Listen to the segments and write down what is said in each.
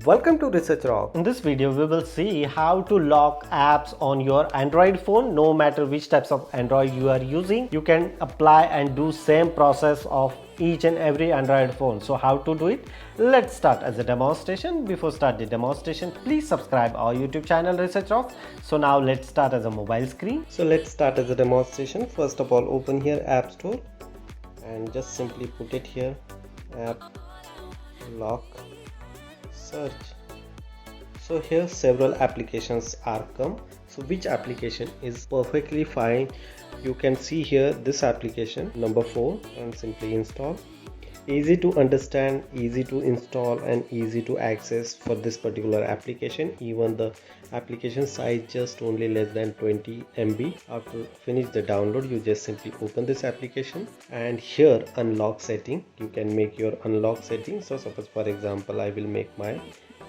Welcome to Research Rock. In this video, we will see how to lock apps on your Android phone. No matter which types of Android you are using, you can apply and do same process of each and every Android phone. So how to do it? Let's start as a demonstration. Before start the demonstration, please subscribe our YouTube channel Research Rock. So now let's start as a mobile screen. So let's start as a demonstration. First of all, open here App Store and just simply put it here, app lock search. So here several applications are come. So which application is perfectly fine? You can see here this application number 4 and simply install. Easy to understand, easy to install and easy to access for this particular application. Even the application size just only less than 20 MB. After finish the download, you just simply open this application and here unlock setting. You can make your unlock setting. So suppose for example I will make my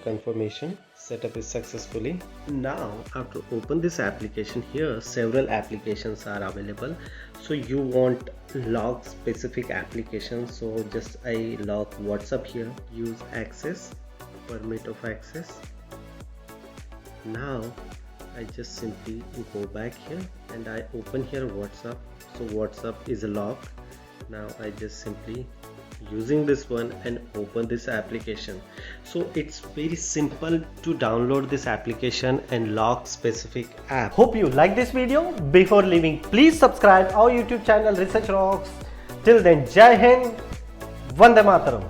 confirmation setup is successfully. Now after open this application, here several applications are available. So you want lock specific applications, so just I lock WhatsApp here, use access, permit of access. Now I just simply go back here and I open here WhatsApp. So WhatsApp is locked. Now I just simply using this one and open this application. So it's very simple to download this application and lock specific app. Hope you like this video. Before leaving, please subscribe our YouTube channel Research Rocks. Till then, Jai Hind, Vande Mataram.